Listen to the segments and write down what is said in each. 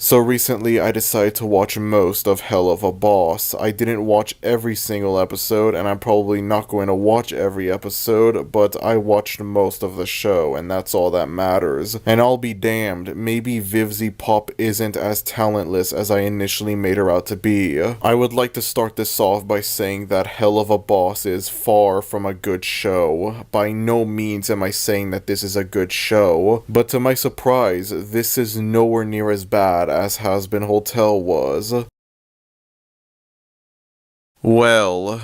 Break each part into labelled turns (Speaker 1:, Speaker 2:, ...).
Speaker 1: So recently I decided to watch most of Helluva Boss. I didn't watch every single episode, and I'm probably not going to watch every episode, but I watched most of the show, and that's all that matters. And I'll be damned, maybe Vivzy Pop isn't as talentless as I initially made her out to be. I would like to start this off by saying that Helluva Boss is far from a good show. By no means am I saying that this is a good show, but to my surprise, this is nowhere near as bad as Has-Been Hotel was. Well,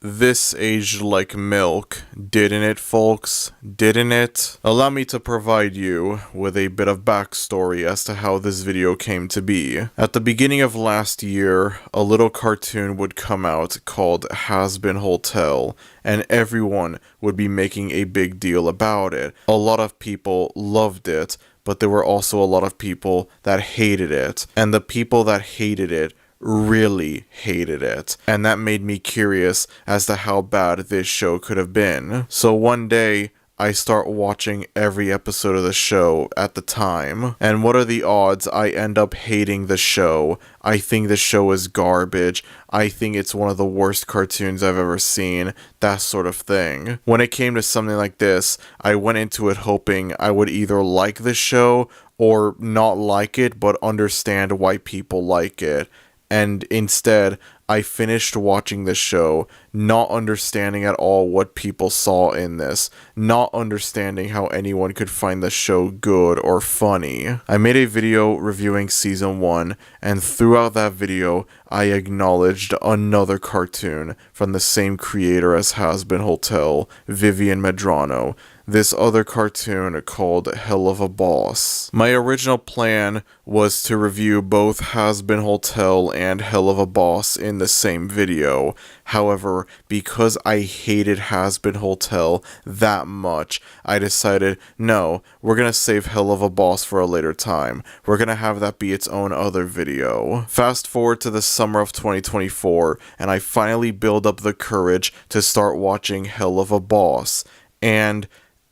Speaker 1: this aged like milk, didn't it, folks? Didn't it? Allow me to provide you with a bit of backstory as to how this video came to be. At the beginning of last year, a little cartoon would come out called Has-Been Hotel, and everyone would be making a big deal about it. A lot of people loved it, but there were also a lot of people that hated it, and the people that hated it really hated it, and that made me curious as to how bad this show could have been. So one day, I start watching every episode of the show at the time, and what are the odds I end up hating the show? I think the show is garbage. I think it's one of the worst cartoons I've ever seen, that sort of thing. When it came to something like this, I went into it hoping I would either like the show or not like it, but understand why people like it. And instead, I finished watching the show, not understanding at all what people saw in this, not understanding how anyone could find the show good or funny. I made a video reviewing season 1, and throughout that video, I acknowledged another cartoon from the same creator as Has-Been Hotel, Vivian Medrano. This other cartoon called Helluva Boss. My original plan was to review both Has-Been Hotel and Helluva Boss in the same video. However, because I hated Has-Been Hotel that much, I decided, no, we're gonna save Helluva Boss for a later time. We're gonna have that be its own other video. Fast forward to the summer of 2024, and I finally build up the courage to start watching Helluva Boss. And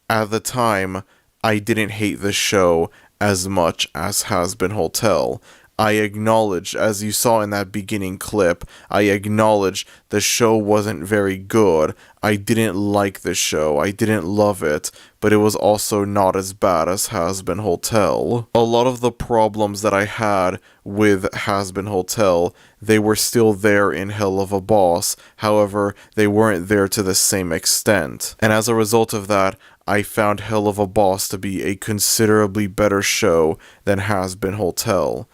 Speaker 1: at the time, I didn't hate the show as much as Has-Been Hotel. I acknowledged, as you saw in that beginning clip, I acknowledged the show wasn't very good. I didn't like the show. I didn't love it, but it was also not as bad as Has-Been Hotel. A lot of the problems that I had with Has-Been Hotel, they were still there in Helluva Boss. However, they weren't there to the same extent. And as a result of that, I found Helluva Boss to be a considerably better show than Has-Been Hotel.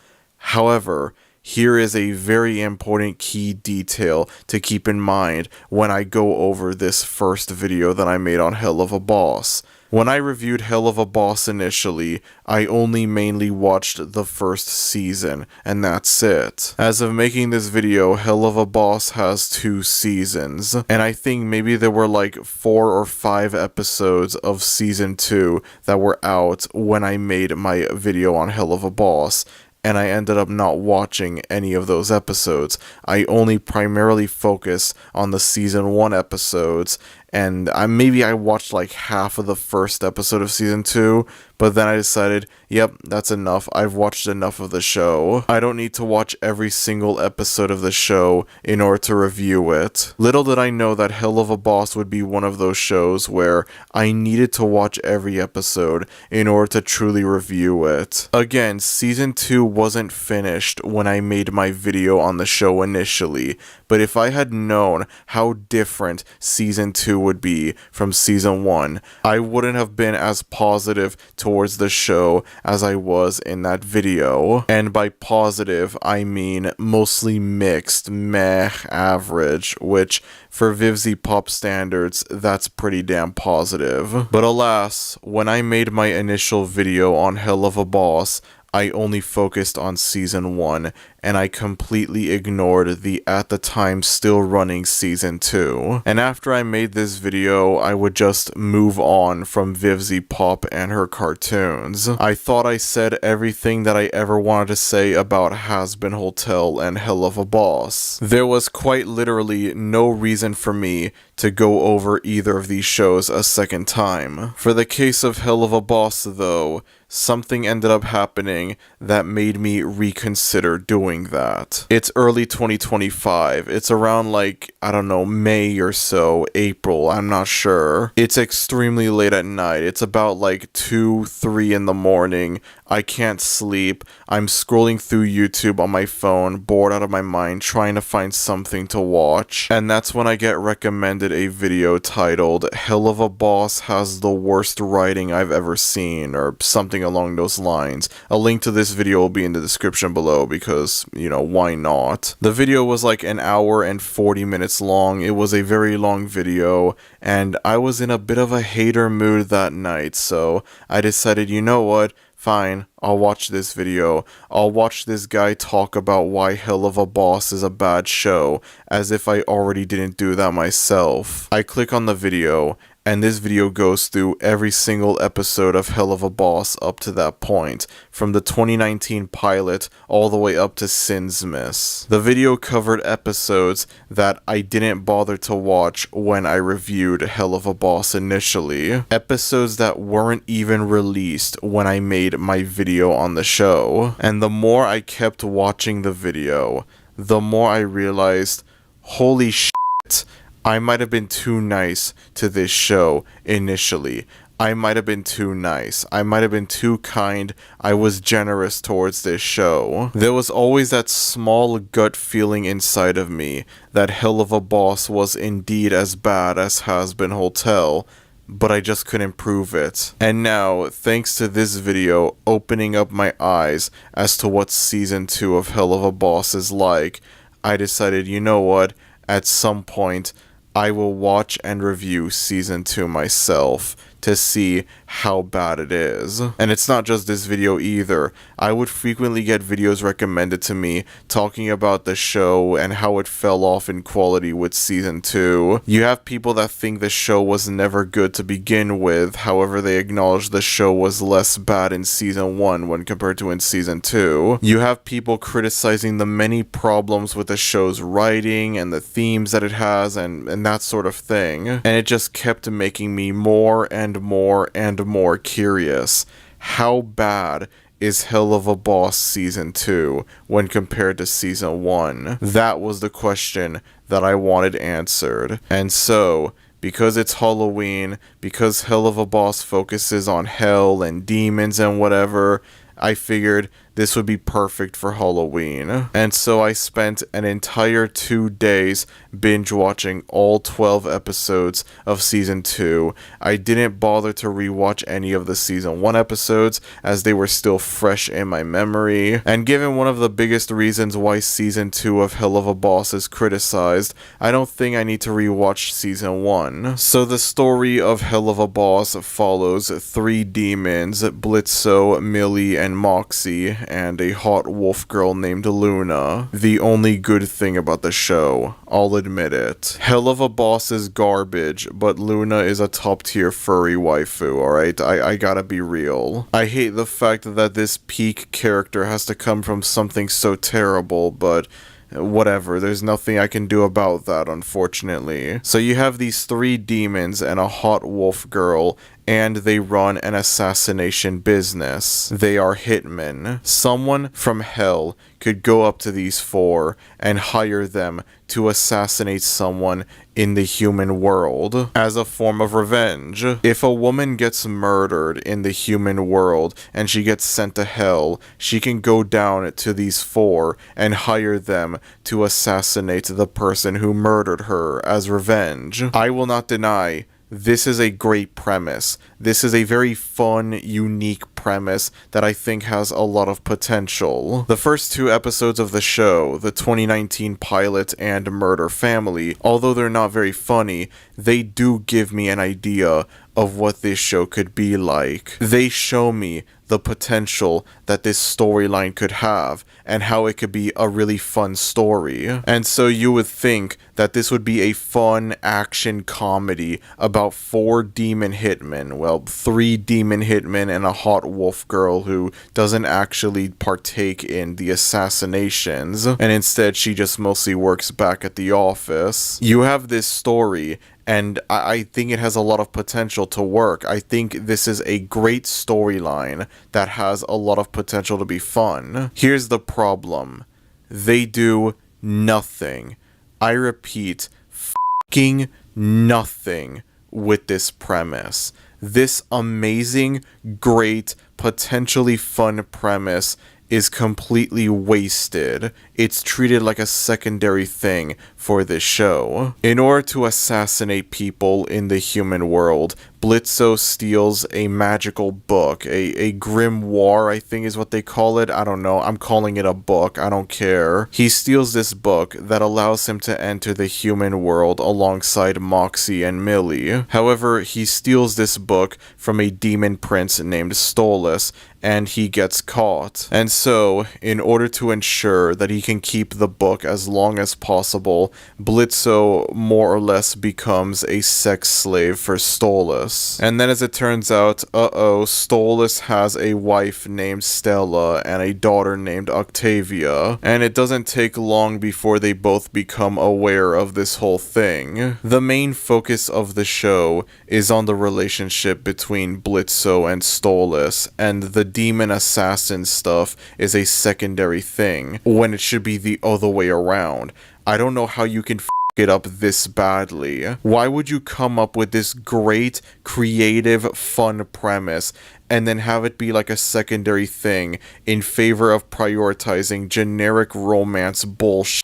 Speaker 1: However, here is a very important key detail to keep in mind when I go over this first video that I made on Helluva Boss. When I reviewed Helluva Boss initially, I only mainly watched the first season, and that's it. As of making this video, Helluva Boss has 2 seasons, and I think maybe there were like 4 or 5 episodes of season 2 that were out when I made my video on Helluva Boss, and I ended up not watching any of those episodes. I only primarily focused on the season 1 episodes, and maybe I watched like half of the first episode of season 2, but then I decided, yep, that's enough. I've watched enough of the show. I don't need to watch every single episode of the show in order to review it. Little did I know that Helluva Boss would be one of those shows where I needed to watch every episode in order to truly review it. Again, season 2 wasn't finished when I made my video on the show initially, but if I had known how different season 2 would be from season 1, I wouldn't have been as positive towards the show as I was in that video. And by positive, I mean mostly mixed, meh, average, which for Vivzy Pop standards, that's pretty damn positive. But alas, when I made my initial video on Helluva Boss, I only focused on season 1, and I completely ignored the at the time still running season 2. And after I made this video, I would just move on from Vivzy Pop and her cartoons. I thought I said everything that I ever wanted to say about Has-Been Hotel and Helluva Boss. There was quite literally no reason for me to go over either of these shows a second time. For the case of Helluva Boss though, something ended up happening that made me reconsider doing that. It's early 2025. It's around like, I don't know, May or so, April, I'm not sure. It's extremely late at night. It's about like 2, 3 in the morning. I can't sleep. I'm scrolling through YouTube on my phone, bored out of my mind, trying to find something to watch. And that's when I get recommended a video titled, Helluva Boss has the worst writing I've ever seen, or something along those lines. A link to this video will be in the description below because, you know, why not? The video was like an hour and 40 minutes long. It was a very long video, and I was in a bit of a hater mood that night, so I decided, you know what? Fine, I'll watch this video. I'll watch this guy talk about why Helluva Boss is a bad show, as if I already didn't do that myself. I click on the video, and this video goes through every single episode of Helluva Boss up to that point, from the 2019 pilot all the way up to Sinsmas. The video covered episodes that I didn't bother to watch when I reviewed Helluva Boss initially. Episodes that weren't even released when I made my video on the show. And the more I kept watching the video, the more I realized, holy shit, I might have been too nice to this show initially. I might have been too nice. I might have been too kind. I was generous towards this show. There was always that small gut feeling inside of me that Helluva Boss was indeed as bad as Has Been Hotel, but I just couldn't prove it. And now, thanks to this video opening up my eyes as to what season 2 of Helluva Boss is like, I decided, you know what, at some point, I will watch and review season 2 myself to see how bad it is. And it's not just this video either. I would frequently get videos recommended to me talking about the show and how it fell off in quality with season 2. You have people that think the show was never good to begin with, however they acknowledge the show was less bad in season 1 when compared to in season 2. You have people criticizing the many problems with the show's writing and the themes that it has and that sort of thing. And it just kept making me more and more curious. How bad is Helluva Boss season 2 when compared to season 1? That was the question that I wanted answered. And so, because it's Halloween, because Helluva Boss focuses on hell and demons and whatever, I figured this would be perfect for Halloween. And so I spent an entire 2 days binge watching all 12 episodes of season 2. I didn't bother to rewatch any of the season 1 episodes as they were still fresh in my memory. And given one of the biggest reasons why season 2 of Helluva Boss is criticized, I don't think I need to rewatch season 1. So the story of Helluva Boss follows 3 demons, Blitzo, Millie, and Moxie, and a hot wolf girl named Luna. The only good thing about the show, I'll admit it. Helluva Boss is garbage, but Luna is a top tier furry waifu, alright? I gotta be real. I hate the fact that this peak character has to come from something so terrible, but whatever, there's nothing I can do about that, unfortunately. So you have these 3 demons and a hot wolf girl, and they run an assassination business. They are hitmen. Someone from hell could go up to these 4 and hire them to assassinate someone in the human world as a form of revenge. If a woman gets murdered in the human world and she gets sent to hell, she can go down to these 4 and hire them to assassinate the person who murdered her as revenge. I will not deny, this is a great premise. This is a very fun, unique premise that I think has a lot of potential. The first 2 episodes of the show, the 2019 pilot and Murder Family, although they're not very funny, they do give me an idea of what this show could be like. They show me the potential that this storyline could have and how it could be a really fun story. And so you would think that this would be a fun action comedy about 4 demon hitmen, well, 3 demon hitmen and a hot wolf girl who doesn't actually partake in the assassinations, and instead she just mostly works back at the office. You have this story, and I think it has a lot of potential to work. I think this is a great storyline that has a lot of potential to be fun. Here's the problem. They do nothing. I repeat, fucking nothing with this premise. This amazing, great, potentially fun premise is completely wasted. It's treated like a secondary thing for this show. In order to assassinate people in the human world, Blitzo steals a magical book, a grimoire, I think is what they call it. I don't know. I'm calling it a book. I don't care. He steals this book that allows him to enter the human world alongside Moxie and Millie. However, he steals this book from a demon prince named Stolas, and he gets caught. And so, in order to ensure that he can keep the book as long as possible, Blitzo more or less becomes a sex slave for Stolas. And then as it turns out, Stolas has a wife named Stella and a daughter named Octavia. And it doesn't take long before they both become aware of this whole thing. The main focus of the show is on the relationship between Blitzo and Stolas, and the demon assassin stuff is a secondary thing, when it should be the other way around. I don't know how you can it up this badly. Why would you come up with this great, creative, fun premise and then have it be like a secondary thing in favor of prioritizing generic romance bullshit?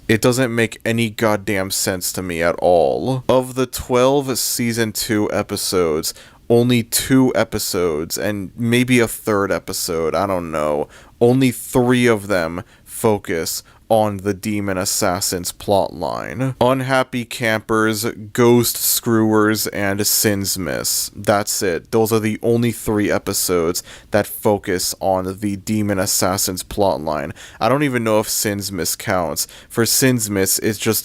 Speaker 1: It doesn't make any goddamn sense to me at all. Of the 12 season 2 episodes, only 2 episodes, and maybe a 3rd episode, I don't know, only 3 of them focus on the demon assassin's plotline. Unhappy Campers, Ghost Screwers, and Sinsmas. That's it. Those are the only 3 episodes that focus on the demon assassin's plotline. I don't even know if Sinsmas counts. For Sinsmas,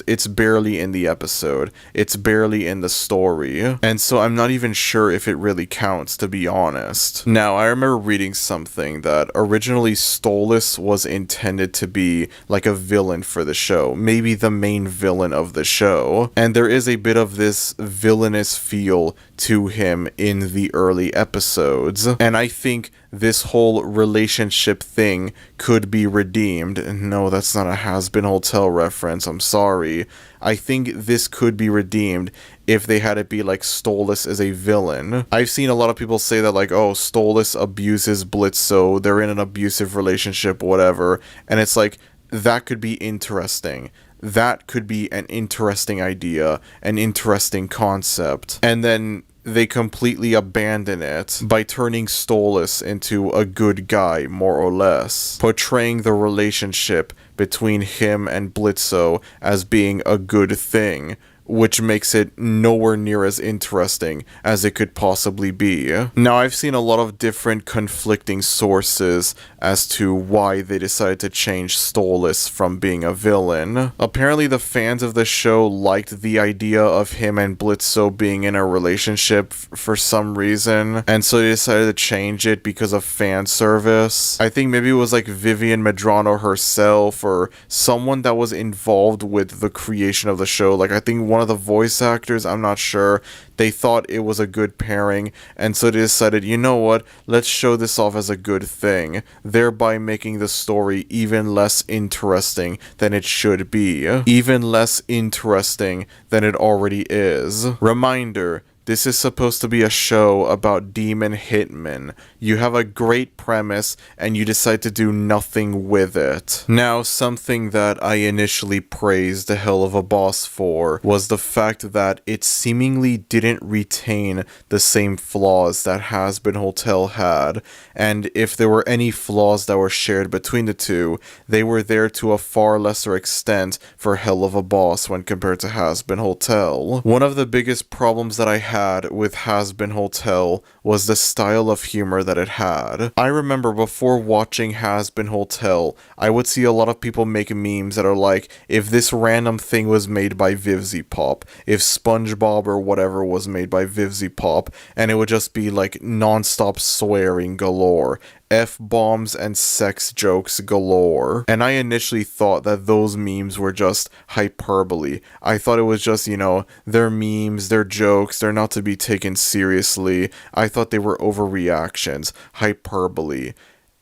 Speaker 1: it's barely in the episode. It's barely in the story. And so I'm not even sure if it really counts, to be honest. Now, I remember reading something that originally Stolas was intended to be like a villain for the show, maybe the main villain of the show, and there is a bit of this villainous feel to him in the early episodes, and I think this whole relationship thing could be redeemed. No, that's not a Has-Been Hotel reference, I'm sorry. I think this could be redeemed if they had it be like Stolas as a villain. I've seen a lot of people say that like, oh, Stolas abuses Blitzo, they're in an abusive relationship, whatever, and it's like, that could be interesting. That could be an interesting idea, an interesting concept. And then they completely abandon it by turning Stolas into a good guy, more or less. Portraying the relationship between him and Blitzo as being a good thing, which makes it nowhere near as interesting as it could possibly be. Now, I've seen a lot of different conflicting sources as to why they decided to change Stolas from being a villain. Apparently, the fans of the show liked the idea of him and Blitzo being in a relationship for some reason, and so they decided to change it because of fan service. I think maybe it was like Vivian Medrano herself, or someone that was involved with the creation of the show. Like, I think one of the voice actors, I'm not sure, they thought it was a good pairing, and so they decided, you know what, let's show this off as a good thing, thereby making the story even less interesting than it should be. Even less interesting than it already is. Reminder, this is supposed to be a show about demon hitmen. You have a great premise, and you decide to do nothing with it. Now, something that I initially praised the Helluva Boss for was the fact that it seemingly didn't retain the same flaws that Has-Been Hotel had, and if there were any flaws that were shared between the two, they were there to a far lesser extent for Helluva Boss when compared to Has-Been Hotel. One of the biggest problems that I had had with Has-Been Hotel was the style of humor that it had. I remember before watching Has-Been Hotel, I would see a lot of people make memes that are like, if this random thing was made by VivziePop, if SpongeBob or whatever was made by VivziePop, and it would just be like non-stop swearing galore. F-bombs and sex jokes galore. And I initially thought that those memes were just hyperbole. I thought it was just, they're memes, they're jokes, they're not to be taken seriously. I thought they were overreactions, hyperbole.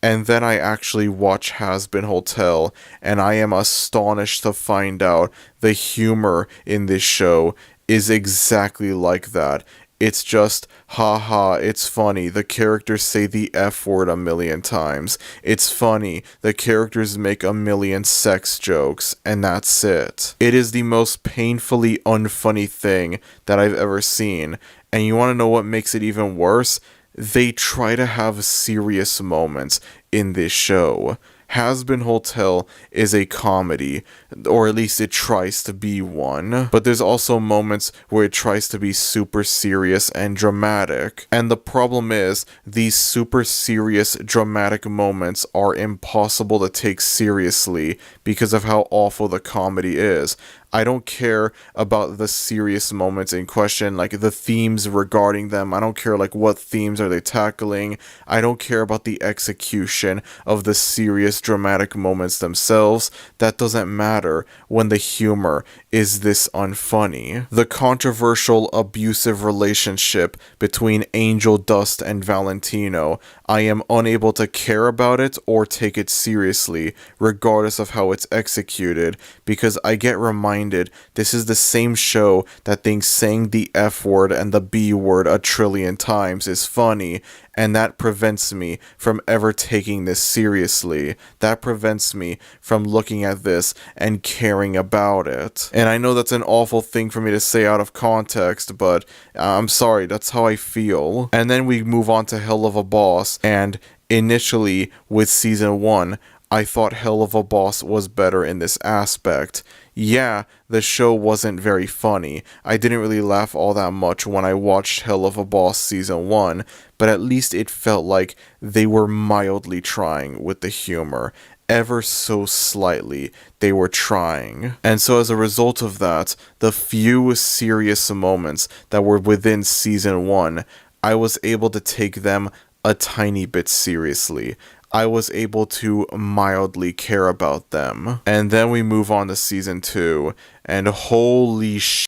Speaker 1: And then I actually watch Has-Been Hotel, and I am astonished to find out the humor in this show is exactly like that. It's just, haha, it's funny, the characters say the F word a million times. It's funny, the characters make a million sex jokes, and that's it. It is the most painfully unfunny thing that I've ever seen, and you want to know what makes it even worse? They try to have serious moments in this show. Has-Been Hotel is a comedy, or at least it tries to be one, but there's also moments where it tries to be super serious and dramatic. And the problem is, these super serious, dramatic moments are impossible to take seriously because of how awful the comedy is. I don't care about the serious moments in question, like the themes regarding them. I don't care like what themes are they tackling. I don't care about the execution of the serious dramatic moments themselves. That doesn't matter when the humor is this unfunny. The controversial abusive relationship between Angel Dust and Valentino, I am unable to care about it or take it seriously, regardless of how it's executed, because I get reminded this is the same show that thinks saying the F word and the B word a trillion times is funny, and that prevents me from ever taking this seriously. That prevents me from looking at this and caring about it. And I know that's an awful thing for me to say out of context, but I'm sorry, that's how I feel. And then we move on to Helluva Boss, and initially with season 1, I thought Helluva Boss was better in this aspect. Yeah, the show wasn't very funny. I didn't really laugh all that much when I watched Helluva Boss season 1, but at least it felt like they were mildly trying with the humor. Ever so slightly, they were trying. And so as a result of that, the few serious moments that were within season 1, I was able to take them a tiny bit seriously. I was able to mildly care about them. And then we move on to season 2, and holy shit,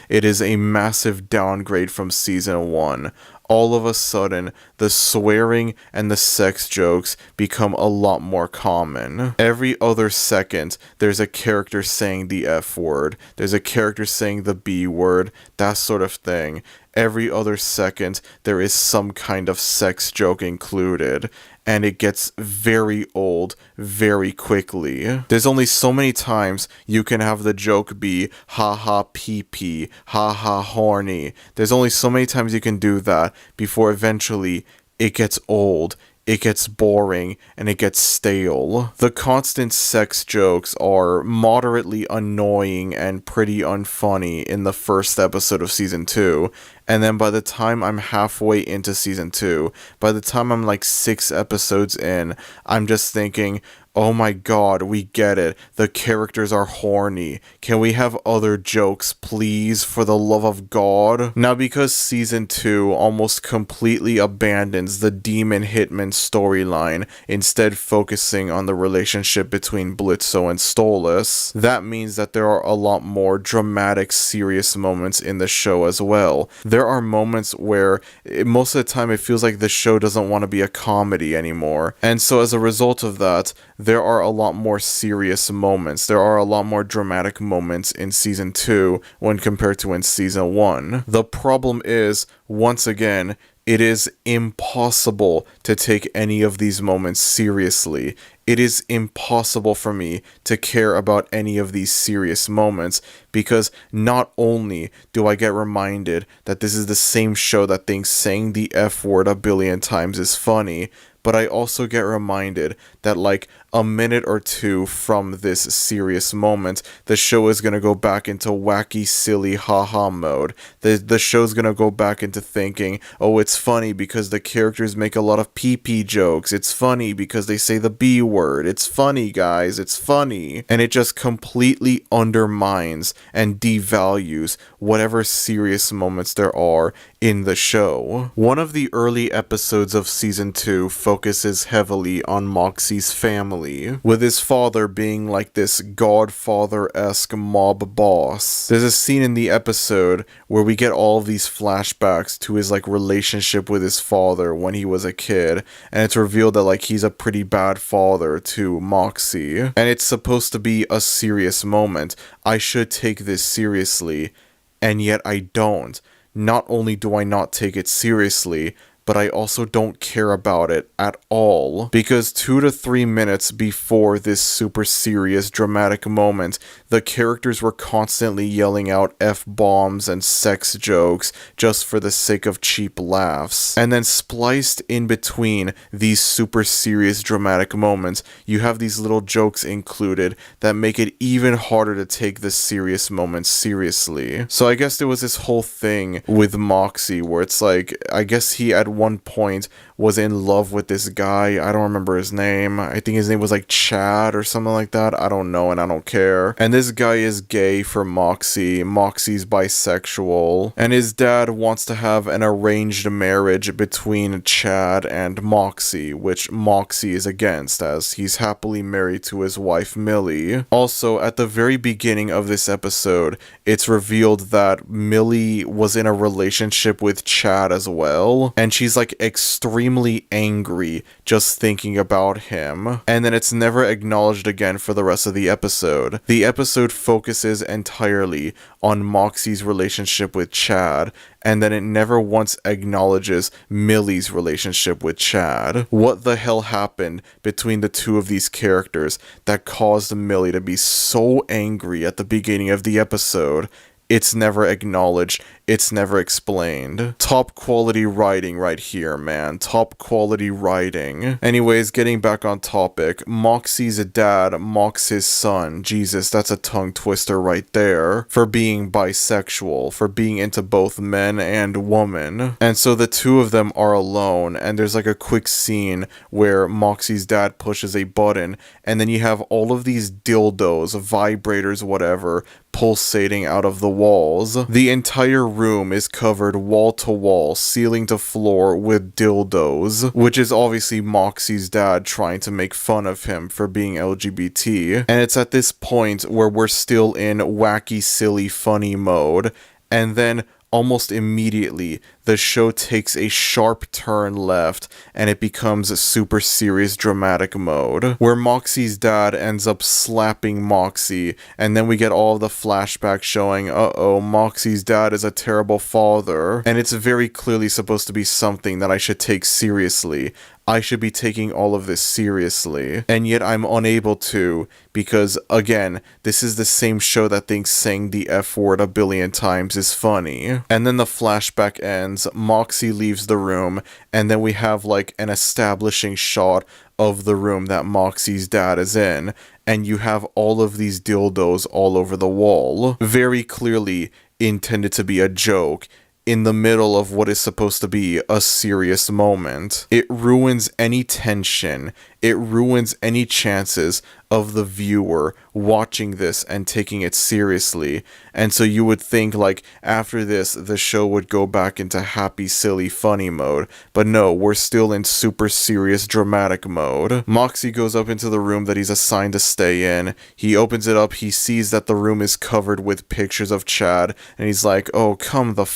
Speaker 1: it is a massive downgrade from season 1. All of a sudden, the swearing and the sex jokes become a lot more common. Every other second, there's a character saying the F word, there's a character saying the B word, that sort of thing. Every other second, there is some kind of sex joke included, and it gets very old very quickly. There's only so many times you can have the joke be haha pee-pee, haha horny. There's only so many times you can do that before eventually it gets old, it gets boring, and it gets stale. The constant sex jokes are moderately annoying and pretty unfunny in the first episode of season 2, and then by the time I'm halfway into season 2, by the time I'm like 6 episodes in, I'm just thinking, oh my god, we get it. The characters are horny. Can we have other jokes, please, for the love of God? Now, because season 2 almost completely abandons the demon hitman storyline, instead focusing on the relationship between Blitzo and Stolas, that means that there are a lot more dramatic, serious moments in the show as well. There are moments where, most of the time, it feels like the show doesn't want to be a comedy anymore. And so as a result of that, there are a lot more serious moments. There are a lot more dramatic moments in season 2 when compared to in season 1. The problem is, once again, it is impossible to take any of these moments seriously. It is impossible for me to care about any of these serious moments, because not only do I get reminded that this is the same show that thinks saying the F word a billion times is funny, but I also get reminded that like a minute or two from this serious moment, the show is going to go back into wacky, silly, haha mode. The show's going to go back into thinking, oh, it's funny because the characters make a lot of pee-pee jokes. It's funny because they say the B word. It's funny, guys. It's funny. And it just completely undermines and devalues whatever serious moments there are in the show. One of the early episodes of season 2 focuses heavily on Moxie's family, with his father being like this Godfather-esque mob boss. There's a scene in the episode where we get all of these flashbacks to his like relationship with his father when he was a kid, and it's revealed that like he's a pretty bad father to Moxie, and it's supposed to be a serious moment. I should take this seriously, and yet I don't. Not only do I not take it seriously, but I also don't care about it at all. Because 2 to 3 minutes before this super serious dramatic moment, the characters were constantly yelling out F-bombs and sex jokes just for the sake of cheap laughs. And then spliced in between these super serious dramatic moments, you have these little jokes included that make it even harder to take the serious moments seriously. So I guess there was this whole thing with Moxie where it's like, I guess he at one point was in love with this guy. I don't remember his name. I think his name was like Chad or something like that. I don't know and I don't care. And this guy is gay for Moxie. Moxie's bisexual. And his dad wants to have an arranged marriage between Chad and Moxie, which Moxie is against as he's happily married to his wife Millie. Also, at the very beginning of this episode, it's revealed that Millie was in a relationship with Chad as well. And she's like extremely angry just thinking about him, and then it's never acknowledged again for the rest of the episode. The episode focuses entirely on Moxie's relationship with Chad, and then it never once acknowledges Millie's relationship with Chad. What the hell happened between the two of these characters that caused Millie to be so angry at the beginning of the episode? It's never acknowledged. It's never explained. Top quality writing right here, man. Top quality writing. Anyways, getting back on topic, Moxie's dad mocks his son. Jesus, that's a tongue twister right there. For being bisexual, for being into both men and women. And so the two of them are alone, and there's like a quick scene where Moxie's dad pushes a button, and then you have all of these dildos, vibrators, whatever, pulsating out of the walls. The entire room is covered wall to wall, ceiling to floor with dildos, which is obviously Moxie's dad trying to make fun of him for being LGBT. And it's at this point where we're still in wacky, silly, funny mode, and then almost immediately, the show takes a sharp turn left and it becomes a super serious dramatic mode, where Moxie's dad ends up slapping Moxie, and then we get all of the flashbacks showing, uh-oh, Moxie's dad is a terrible father, and it's very clearly supposed to be something that I should take seriously. I should be taking all of this seriously, and yet I'm unable to, because, again, this is the same show that thinks saying the F word a billion times is funny. And then the flashback ends, Moxie leaves the room, and then we have like an establishing shot of the room that Moxie's dad is in, and you have all of these dildos all over the wall, very clearly intended to be a joke, in the middle of what is supposed to be a serious moment. It ruins any tension. It ruins any chances of the viewer watching this and taking it seriously. And so you would think like after this, the show would go back into happy, silly, funny mode. But no, we're still in super serious, dramatic mode. Moxie goes up into the room that he's assigned to stay in. He opens it up. He sees that the room is covered with pictures of Chad. And he's like, oh, come the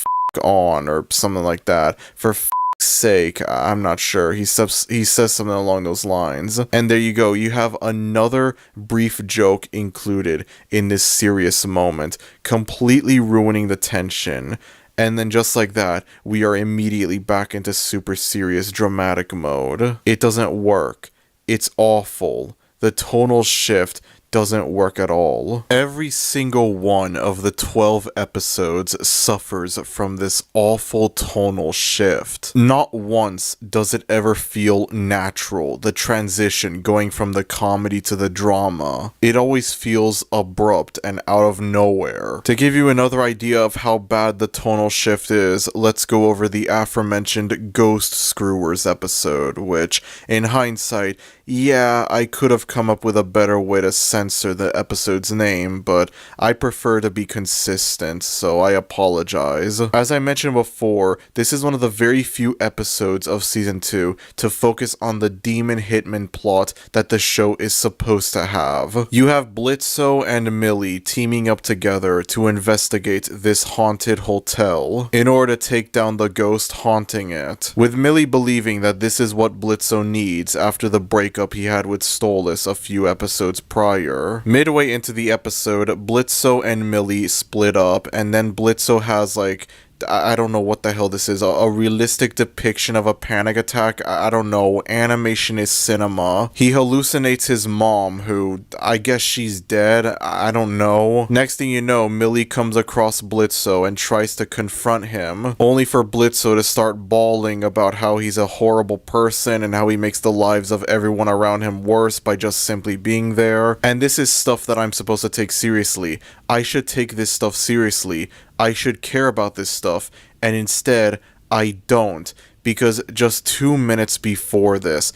Speaker 1: on, or something like that. For sake, I'm not sure. He says something along those lines. And there you go. You have another brief joke included in this serious moment, completely ruining the tension. And then just like that, we are immediately back into super serious dramatic mode. It doesn't work. It's awful. The tonal shift doesn't work at all. Every single one of the 12 episodes suffers from this awful tonal shift. Not once does it ever feel natural, the transition going from the comedy to the drama. It always feels abrupt and out of nowhere. To give you another idea of how bad the tonal shift is, let's go over the aforementioned Ghost Screwers episode, which, in hindsight, yeah, I could have come up with a better way to censor the episode's name, but I prefer to be consistent, so I apologize. As I mentioned before, this is one of the very few episodes of Season 2 to focus on the demon hitman plot that the show is supposed to have. You have Blitzo and Millie teaming up together to investigate this haunted hotel in order to take down the ghost haunting it, with Millie believing that this is what Blitzo needs after the breakup he had with Stolas a few episodes prior. Midway into the episode, Blitzo and Millie split up, and then Blitzo has I don't know what the hell this is, a realistic depiction of a panic attack. I don't know, animation is cinema. He hallucinates his mom, who, I guess she's dead, I don't know. Next thing you know, Millie comes across Blitzo and tries to confront him, only for Blitzo to start bawling about how he's a horrible person and how he makes the lives of everyone around him worse by just simply being there. And this is stuff that I'm supposed to take seriously. I should take this stuff seriously. I should care about this stuff, and instead, I don't. Because just 2 minutes before this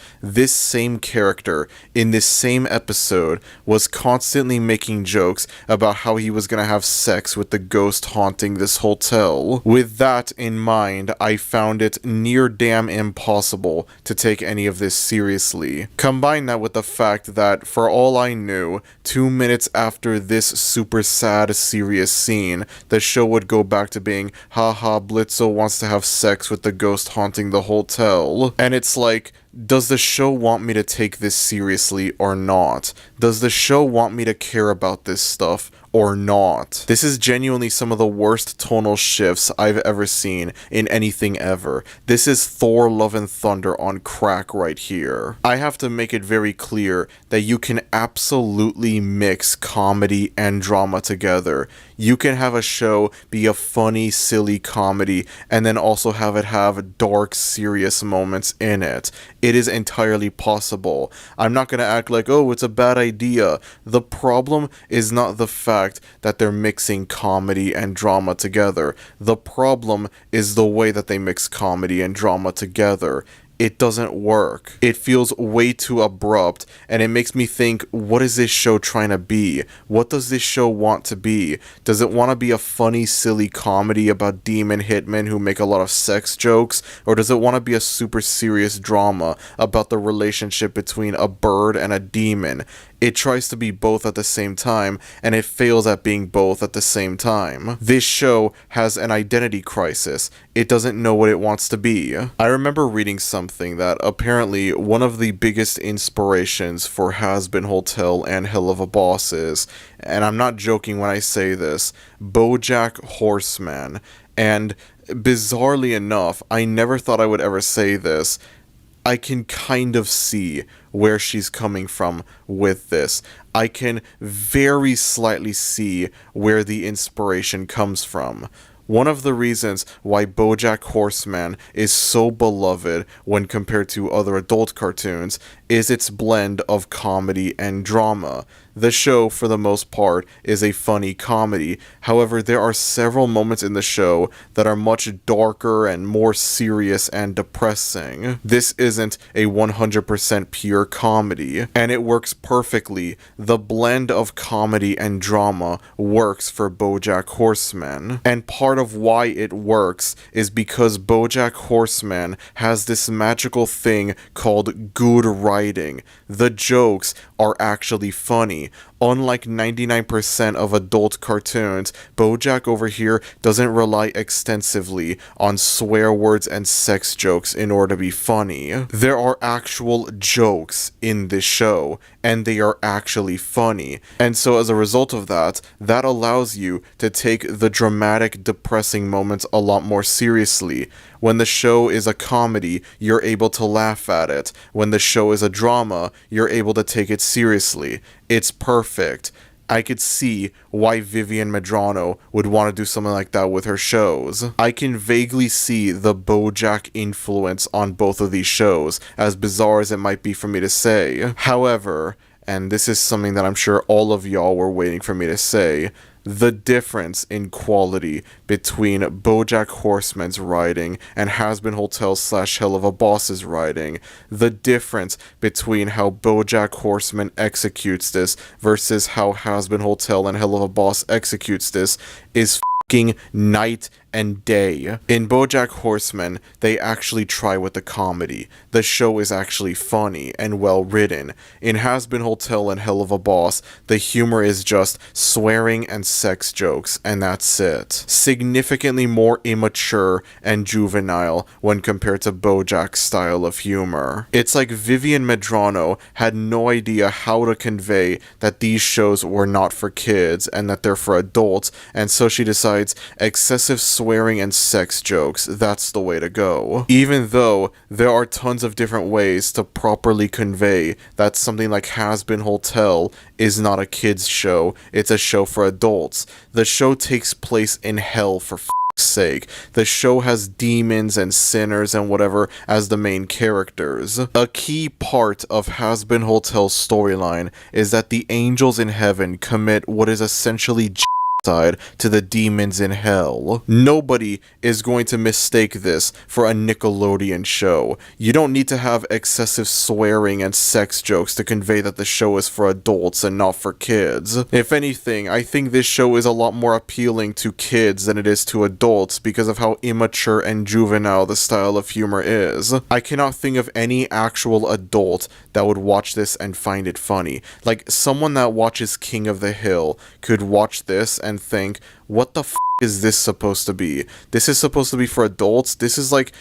Speaker 1: same character in this same episode was constantly making jokes about how he was gonna have sex with the ghost haunting this hotel. With that in mind, I found it near damn impossible to take any of this seriously. Combine that with the fact that, for all I knew, 2 minutes after this super sad, serious scene, the show would go back to being, haha, Blitzo wants to have sex with the ghost haunting the hotel. And it's like, does the show want me to take this seriously or not? Does the show want me to care about this stuff or not? This is genuinely some of the worst tonal shifts I've ever seen in anything ever. This is Thor Love and Thunder on crack right here. I have to make it very clear that you can absolutely mix comedy and drama together. You can have a show be a funny, silly comedy and then also have it have dark, serious moments in it. It is entirely possible. I'm not gonna act like, oh, it's a bad idea. The problem is not the fact that they're mixing comedy and drama together. The problem is the way that they mix comedy and drama together. It doesn't work. It feels way too abrupt, and it makes me think, what is this show trying to be? What does this show want to be? Does it want to be a funny, silly comedy about demon hitmen who make a lot of sex jokes? Or does it want to be a super serious drama about the relationship between a bird and a demon? It tries to be both at the same time, and it fails at being both at the same time. This show has an identity crisis. It doesn't know what it wants to be. I remember reading something that apparently one of the biggest inspirations for Has Been Hotel and Helluva Boss is, and I'm not joking when I say this, Bojack Horseman. And bizarrely enough, I never thought I would ever say this, I can kind of see where she's coming from with this. I can very slightly see where the inspiration comes from. One of the reasons why Bojack Horseman is so beloved when compared to other adult cartoons is its blend of comedy and drama. The show, for the most part, is a funny comedy. However, there are several moments in the show that are much darker and more serious and depressing. This isn't a 100% pure comedy, and it works perfectly. The blend of comedy and drama works for Bojack Horseman, and part of why it works is because Bojack Horseman has this magical thing called good writing. The jokes are actually funny. Unlike 99% of adult cartoons, Bojack over here doesn't rely extensively on swear words and sex jokes in order to be funny. There are actual jokes in this show, and they are actually funny. And so as a result of that, that allows you to take the dramatic, depressing moments a lot more seriously. When the show is a comedy, you're able to laugh at it. When the show is a drama, you're able to take it seriously. It's perfect. I could see why Vivian Medrano would want to do something like that with her shows. I can vaguely see the Bojack influence on both of these shows, as bizarre as it might be for me to say. However, and this is something that I'm sure all of y'all were waiting for me to say, the difference in quality between Bojack Horseman's writing and Hazbin Hotel / Helluva Boss's writing, the difference between how Bojack Horseman executes this versus how Hazbin Hotel and Helluva Boss executes this is fucking night and day. In Bojack Horseman, they actually try with the comedy. The show is actually funny and well written. In Hazbin Hotel and Helluva Boss, the humor is just swearing and sex jokes, and that's it. Significantly more immature and juvenile when compared to Bojack's style of humor. It's like Vivian Medrano had no idea how to convey that these shows were not for kids and that they're for adults, and so she decides excessive swearing and sex jokes, that's the way to go. Even though there are tons of different ways to properly convey that something like Hazbin Hotel is not a kids show, it's a show for adults. The show takes place in hell, for f***'s sake. The show has demons and sinners and whatever as the main characters. A key part of Hazbin Hotel's storyline is that the angels in heaven commit what is essentially side to the demons in hell. Nobody is going to mistake this for a Nickelodeon show. You don't need to have excessive swearing and sex jokes to convey that the show is for adults and not for kids. If anything, I think this show is a lot more appealing to kids than it is to adults because of how immature and juvenile the style of humor is. I cannot think of any actual adult that would watch this and find it funny. Like, someone that watches King of the Hill could watch this and think, what the f*** is this supposed to be? This is supposed to be for adults? This is like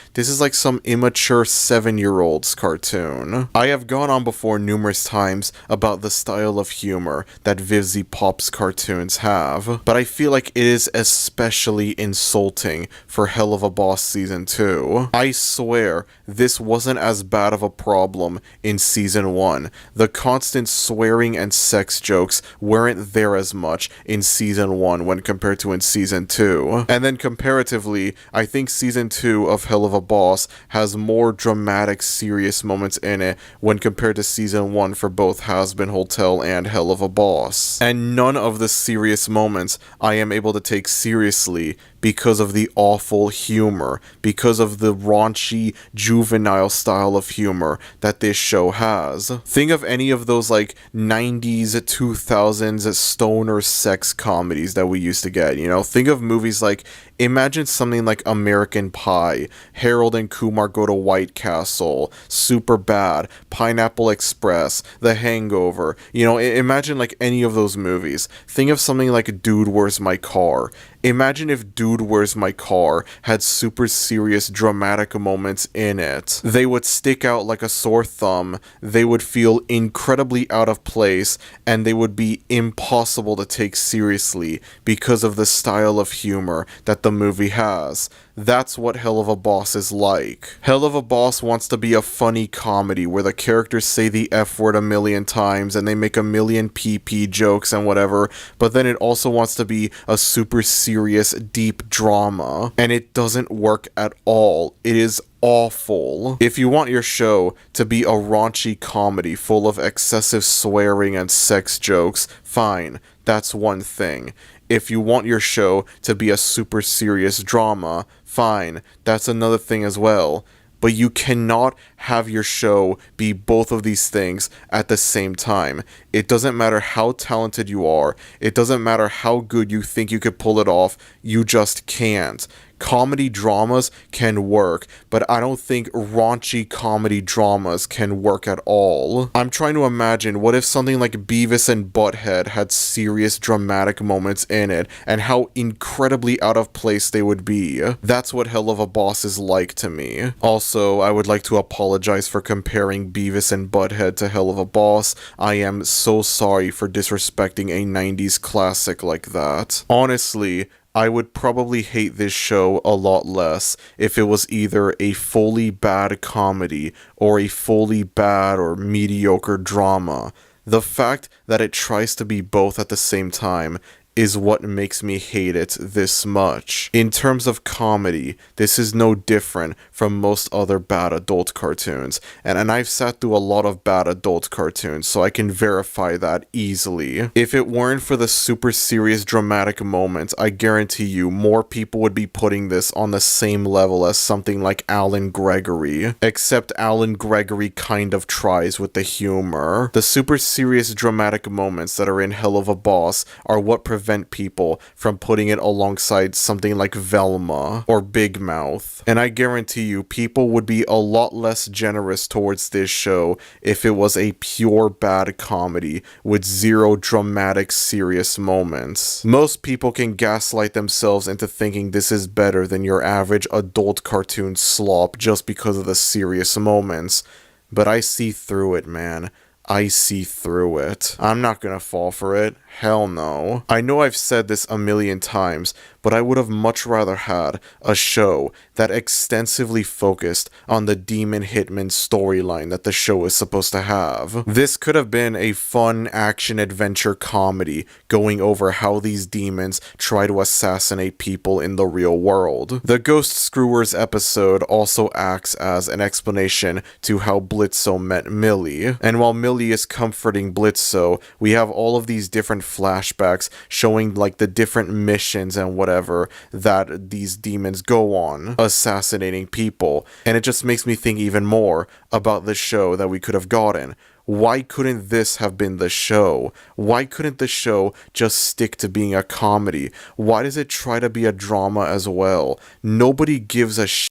Speaker 1: some immature 7-year-old's cartoon. I have gone on before numerous times about the style of humor that Vivzy Pop's cartoons have, but I feel like it is especially insulting for Helluva Boss Season 2. I swear, this wasn't as bad of a problem in Season 1. The constant swearing and sex jokes weren't there as much in Season 1 when compared to in Season 2. And then comparatively, I think Season 2 of Helluva Boss has more dramatic, serious moments in it when compared to Season 1 for both Hazbin Hotel and Helluva Boss. And none of the serious moments I am able to take seriously because of the awful humor, because of the raunchy, juvenile style of humor that this show has. Think of any of those like 90s, 2000s stoner sex comedies that we used to get, you know? Think of movies like, imagine something like American Pie, Harold and Kumar Go to White Castle, Superbad, Pineapple Express, The Hangover, you know, imagine like any of those movies. Think of something like Dude, Where's My Car? Imagine if Dude, Where's My Car had super serious dramatic moments in it. They would stick out like a sore thumb, they would feel incredibly out of place, and they would be impossible to take seriously because of the style of humor that the movie has. That's what Helluva Boss is like. Helluva Boss wants to be a funny comedy where the characters say the F word a million times and they make a million PP jokes and whatever, but then it also wants to be a super serious, deep drama. And it doesn't work at all. It is awful. If you want your show to be a raunchy comedy full of excessive swearing and sex jokes, fine, that's one thing. If you want your show to be a super serious drama, fine, that's another thing as well. But you cannot have your show be both of these things at the same time. It doesn't matter how talented you are. It doesn't matter how good you think you could pull it off. You just can't. Comedy dramas can work, but I don't think raunchy comedy dramas can work at all. I'm trying to imagine what if something like Beavis and Butthead had serious dramatic moments in it, and how incredibly out of place they would be. That's what Helluva Boss is like to me. Also, I would like to apologize for comparing Beavis and Butthead to Helluva Boss. I am so sorry for disrespecting a 90s classic like that. Honestly, I would probably hate this show a lot less if it was either a fully bad comedy or a fully bad or mediocre drama. The fact that it tries to be both at the same time is what makes me hate it this much. In terms of comedy, this is no different from most other bad adult cartoons, and I've sat through a lot of bad adult cartoons, so I can verify that easily. If it weren't for the super serious dramatic moments, I guarantee you more people would be putting this on the same level as something like Alan Gregory, except Alan Gregory kind of tries with the humor. The super serious dramatic moments that are in Helluva Boss are what prevent people from putting it alongside something like Velma or Big Mouth. And I guarantee you, people would be a lot less generous towards this show if it was a pure bad comedy with zero dramatic serious moments. Most people can gaslight themselves into thinking this is better than your average adult cartoon slop just because of the serious moments. But I see through it, man. I see through it. I'm not gonna fall for it. Hell no. I know I've said this a million times, but I would have much rather had a show that extensively focused on the demon hitman storyline that the show is supposed to have. This could have been a fun action-adventure comedy going over how these demons try to assassinate people in the real world. The Ghost Screwers episode also acts as an explanation to how Blitzo met Millie, and while Millie is comforting Blitzo, we have all of these different flashbacks showing like the different missions and whatever that these demons go on, assassinating people, and it just makes me think even more about the show that we could have gotten. Why couldn't this have been the show? Why couldn't the show just stick to being a comedy? Why does it try to be a drama as well? Nobody gives a shit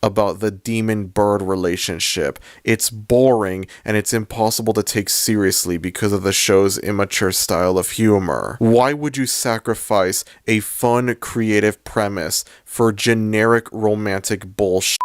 Speaker 1: about the demon-bird relationship. It's boring and it's impossible to take seriously because of the show's immature style of humor. Why would you sacrifice a fun, creative premise for generic romantic bullshit?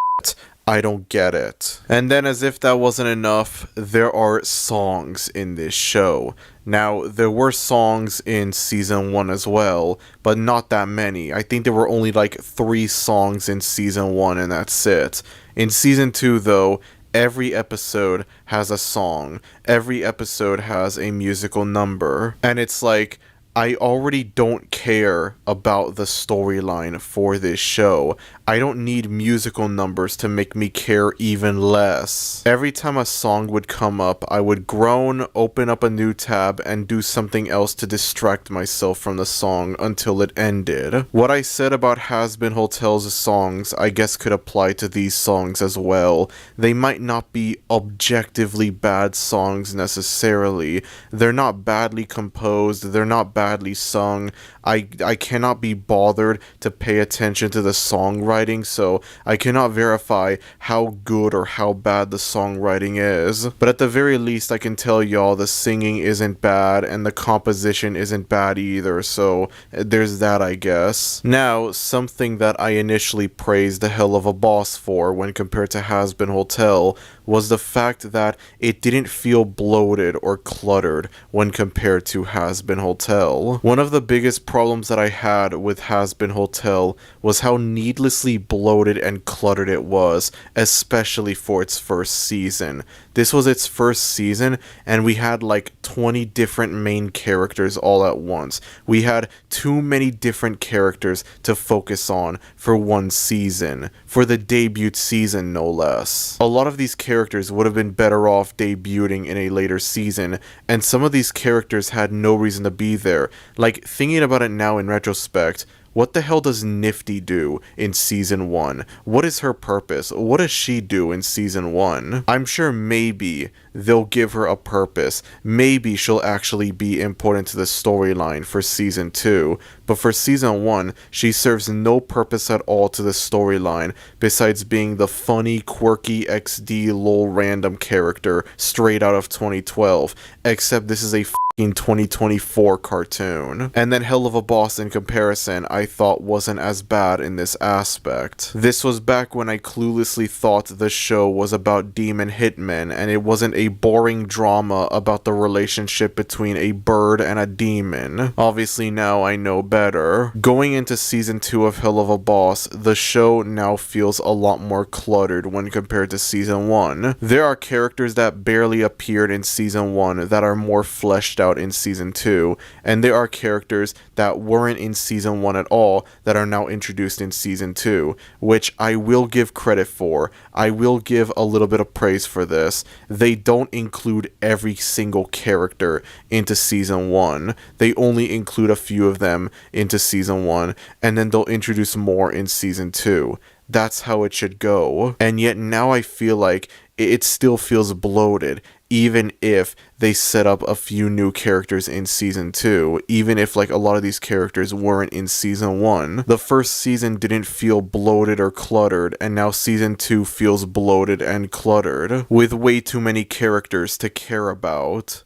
Speaker 1: I don't get it. And then, as if that wasn't enough, there are songs in this show. Now, there were songs in season 1 as well, but not that many. I think there were only like 3 songs in season 1 and that's it. In season 2 though, every episode has a song. Every episode has a musical number. And it's like, I already don't care about the storyline for this show. I don't need musical numbers to make me care even less. Every time a song would come up, I would groan, open up a new tab, and do something else to distract myself from the song until it ended. What I said about Has-Been Hotel's songs, I guess could apply to these songs as well. They might not be objectively bad songs necessarily. They're not badly composed, they're not badly sung. I cannot be bothered to pay attention to the songwriting, so I cannot verify how good or how bad the songwriting is. But at the very least, I can tell y'all the singing isn't bad and the composition isn't bad either, so there's that, I guess. Now, something that I initially praised the Helluva Boss for when compared to Has-Been Hotel was the fact that it didn't feel bloated or cluttered when compared to Has-Been Hotel. One of the biggest problems that I had with Has-Been Hotel was how needlessly bloated and cluttered it was, especially for its first season. This was its first season, and we had like 20 different main characters all at once. We had too many different characters to focus on for one season, for the debut season no less. A lot of these characters would have been better off debuting in a later season, and some of these characters had no reason to be there. Like, thinking about it now in retrospect, what the hell does Nifty do in season 1? What is her purpose? What does she do in season 1? I'm sure maybe they'll give her a purpose. Maybe she'll actually be important to the storyline for season 2. But for season 1, she serves no purpose at all to the storyline besides being the funny, quirky XD lol random character straight out of 2012. Except this is a fucking 2024 cartoon. And then Helluva Boss in comparison I thought wasn't as bad in this aspect. This was back when I cluelessly thought the show was about demon hitmen and it wasn't a boring drama about the relationship between a bird and a demon. Obviously now I know better. Going into season 2 of Helluva Boss, the show now feels a lot more cluttered when compared to season 1. There are characters that barely appeared in season 1 that are more fleshed out in season 2, and there are characters that weren't in season 1 at all that are now introduced in season 2, which I will give credit for. I will give a little bit of praise for this. They don't include every single character into season 1. They only include a few of them into season 1, and then they'll introduce more in season 2. That's how it should go. And yet now I feel like it still feels bloated, even if they set up a few new characters in season 2, even if like a lot of these characters weren't in season 1. The first season didn't feel bloated or cluttered, and now season 2 feels bloated and cluttered, with way too many characters to care about.